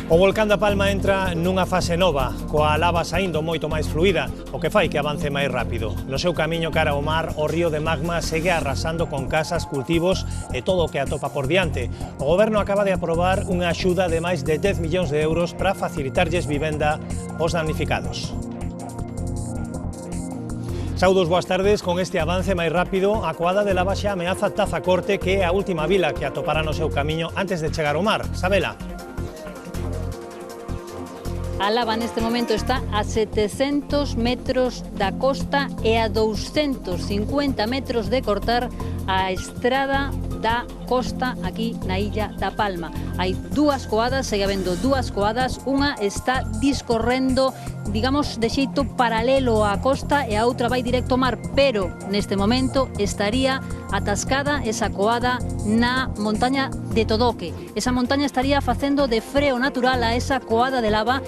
O volcán da Palma entra nunha fase nova, coa lava saindo moito máis fluida, o que fai que avance máis rápido. No seu camiño cara ao mar, o río de magma segue arrasando con casas, cultivos e todo o que atopa por diante. O goberno acaba de aprobar unha axuda de máis de 10 millóns de euros para facilitarlles vivenda aos damnificados. Saudos, boas tardes. Con este avance máis rápido, a coada de lava xa ameaza Tazacorte, que é a última vila que atopará no seu camiño antes de chegar ao mar. Sabela. A lava neste momento está a 700 metros da costa e a 250 metros de cortar a estrada da costa aquí na illa da Palma. Hai dúas coadas, segue habendo dúas coadas, unha está discorrendo, digamos, de xeito paralelo á costa e a outra vai directo ao mar, pero neste momento estaría atascada esa coada na montaña de Todoque. Esa montaña estaría facendo de freo natural a esa coada de lava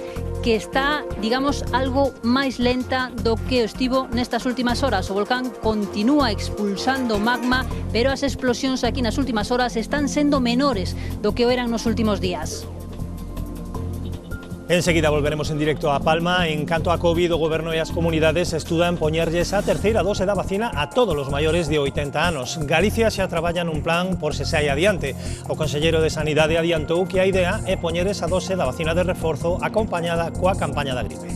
que está, digamos, algo máis lenta do que estivo nestas últimas horas. O volcán continúa expulsando magma, pero as explosións aquí nas últimas horas están sendo menores do que o eran nos últimos días. Enseguida volveremos en directo a Palma. En canto a COVID, o goberno e as comunidades estudan poñerlles a terceira dose da vacina a todos os maiores de 80 anos. Galicia xa traballa nun plan por se sai adiante. O conselleiro de Sanidade adiantou que a idea é poñer esa dose da vacina de reforzo acompañada coa campaña da gripe.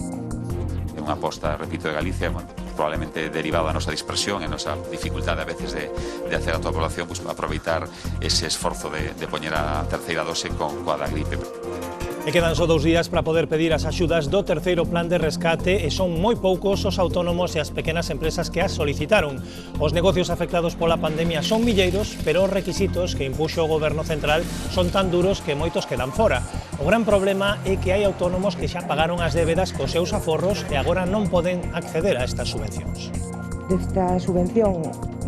É unha aposta, repito, de Galicia, probablemente derivada da nosa dispersión e nosa dificultade a veces de hacer a toda a población, pues, aproveitar ese esforzo de poñer a terceira dose coa da gripe. E quedan só 2 días para poder pedir as axudas do terceiro plan de rescate e son moi poucos os autónomos e as pequenas empresas que as solicitaron. Os negocios afectados pola pandemia son milleiros, pero os requisitos que impuxo o goberno central son tan duros que moitos quedan fora. O gran problema é que hai autónomos que xa pagaron as débedas cos seus aforros e agora non poden acceder a estas subvencións. Esta subvención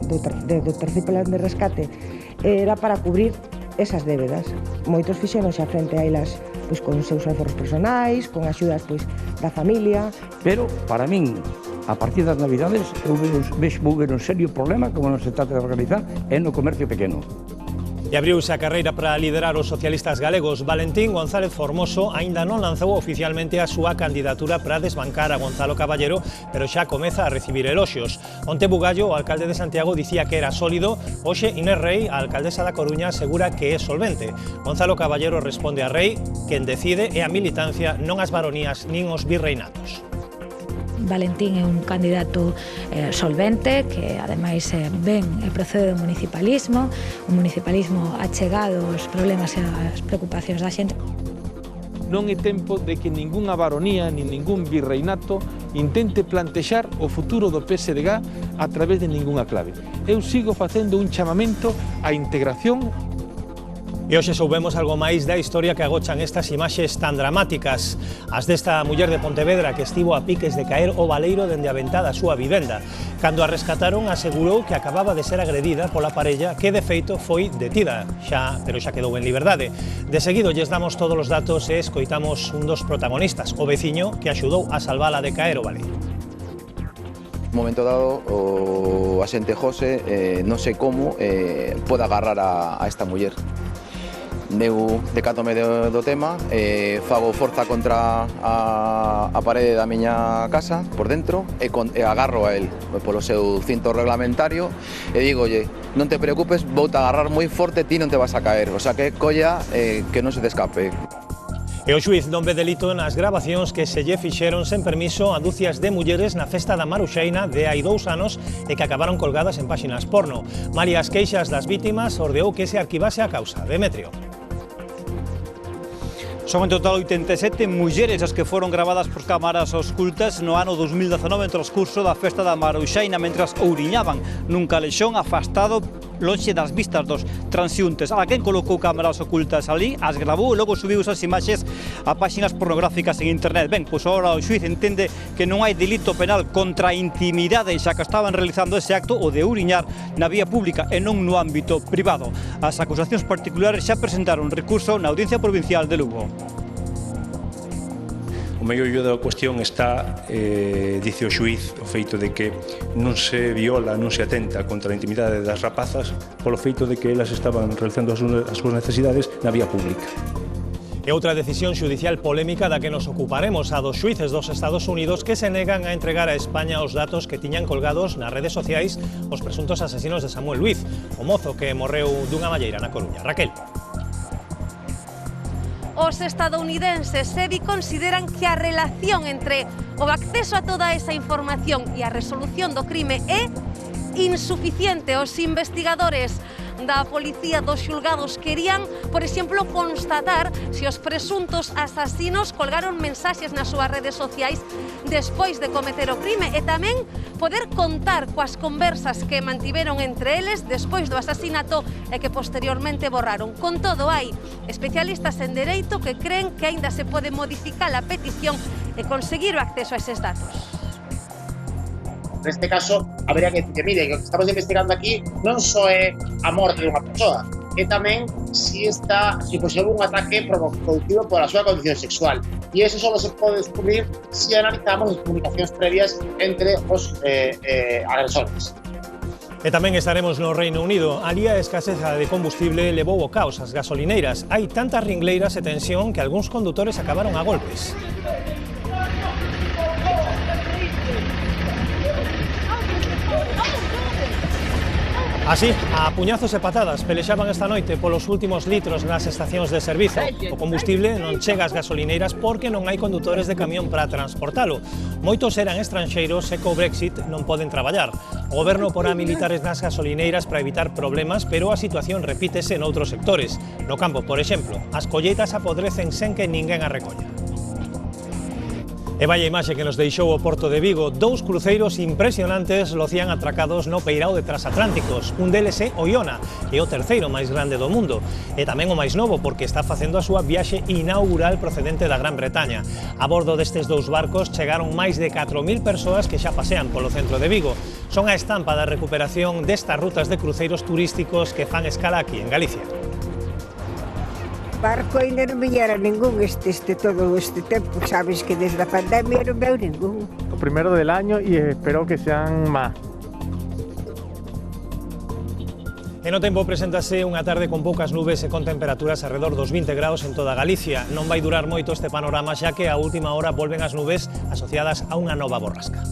do terceiro plan de rescate era para cubrir esas débedas. Moitos fixeron xa frente a elas pois con os seus aforros personais, con axudas pois da familia. Pero, para min, a partir das Navidades, eu vexo un serio problema, como non se trata de organizar, é no comercio pequeno. E abriuse a carreira para liderar os socialistas galegos. Valentín González Formoso aínda non lanzou oficialmente a súa candidatura para desbancar a Gonzalo Caballero, pero xa comeza a recibir eloxios. Onte Bugallo, o alcalde de Santiago, dicía que era sólido. Hoxe Inés Rei, a alcaldesa da Coruña, asegura que é solvente. Gonzalo Caballero responde a Rei: quen decide é a militancia, non as baronías nin os virreinatos. Valentín é un candidato solvente, que ademais ven e procede do municipalismo, un municipalismo achegado aos problemas e as preocupacións da xente. Non é tempo de que ningunha baronía nin ningún virreinato intente plantexar o futuro do PSDG a través de ningunha clave. Eu sigo facendo un chamamento á integración. E hoxe soubemos algo máis da historia que agochan estas imaxes tan dramáticas. As desta muller de Pontevedra que estivo a piques de caer o baleiro dende a ventá da súa vivenda. Cando a rescataron, asegurou que acababa de ser agredida pola parella que de feito foi detida, pero xa quedou en liberdade. De seguido lles damos todos os datos e escoitamos un dos protagonistas, o veciño que axudou a salvala de caer o baleiro. Un momento dado, o axente José, non sei como, pode agarrar a esta muller. Eu decátome do tema, fago forza contra a parede da miña casa por dentro e agarro a él polo seu cinto reglamentario e digolle: non te preocupes, vou te agarrar moi forte, ti non te vas a caer, o sea que colla que non se te escape. E o xuiz non ve delito nas grabacións que se lle fixeron sen permiso a dúcias de mulleres na festa da Maruxeina de hai 2 anos e que acabaron colgadas en páxinas porno. Malia as queixas das vítimas, ordeou que se arquivase a causa. Demetrio. Son en total 87 mulleres as que foron gravadas por cámaras ocultas no ano 2019 en transcurso da festa da Maruxeina mentras ouriñaban nun calexón afastado lonxe das vistas dos transeúntes. A quen colocou cámaras ocultas ali, as gravou e logo subiu esas imaxes a páxinas pornográficas en internet. Ben, pois agora o xuiz entende que non hai delito penal contra a intimidade xa que estaban realizando ese acto o de ouriñar na vía pública e non no ámbito privado. As acusacións particulares xa presentaron recurso na Audiencia Provincial de Lugo. O meollo da cuestión está, dice o xuiz, o feito de que non se viola, non se atenta contra a intimidade das rapazas polo feito de que elas estaban realizando as súas necesidades na vía pública. E outra decisión xudicial polémica da que nos ocuparemos, a dos xuíces dos Estados Unidos que se negan a entregar a España os datos que tiñan colgados nas redes sociais os presuntos asesinos de Samuel Luiz, o mozo que morreu dunha malleira na Coruña. Raquel. Os estadounidenses consideran que a relación entre o acceso a toda esa información e a resolución do crime é insuficiente. Os investigadores da policía dos xulgados querían, por exemplo, constatar se os presuntos asasinos colgaron mensaxes nas súas redes sociais despois de cometer o crime e tamén poder contar coas conversas que mantiveron entre eles despois do asasinato e que posteriormente borraron. Con todo, hai especialistas en dereito que creen que aínda se pode modificar a petición e conseguir o acceso a eses datos. Neste caso, habería que decir que, mire, que o que estamos investigando aquí non só é a morte dunha persoa, é tamén se posee un ataque producido pola súa condición sexual. E eso só se pode descubrir se analizamos as comunicacións previas entre os agresores. E tamén estaremos no Reino Unido. Alí a escaseza de combustible levou o caos ás gasolineiras. Hai tantas ringleiras e tensión que algúns condutores acabaron a golpes. Así, a puñazos e patadas, pelexaban esta noite polos últimos litros nas estacións de servizo. O combustible non chega ás gasolineiras porque non hai condutores de camión para transportalo. Moitos eran estranxeiros e co Brexit non poden traballar. O goberno porá militares nas gasolineiras para evitar problemas, pero a situación repítese noutros sectores. No campo, por exemplo, as colleitas apodrecen sen que ninguén a recolla. E vai a imaxe que nos deixou o Porto de Vigo. Dous cruceiros impresionantes locían atracados no peirao de Transatlánticos. Un deles é o Iona, que é o terceiro máis grande do mundo. E tamén o máis novo, porque está facendo a súa viaxe inaugural procedente da Gran Bretaña. A bordo destes dous barcos chegaron máis de 4.000 persoas que xa pasean polo centro de Vigo. Son a estampa da recuperación destas rutas de cruceiros turísticos que fan escala aquí en Galicia. Barco ainda non viñera ningún todo este tempo, sabes que desde a pandemia non veu ningún. O primeiro del año e espero que sean máis. En o tempo preséntase unha tarde con poucas nubes e con temperaturas alrededor dos 20 graus en toda Galicia. Non vai durar moito este panorama xa que a última hora volven as nubes asociadas a unha nova borrasca.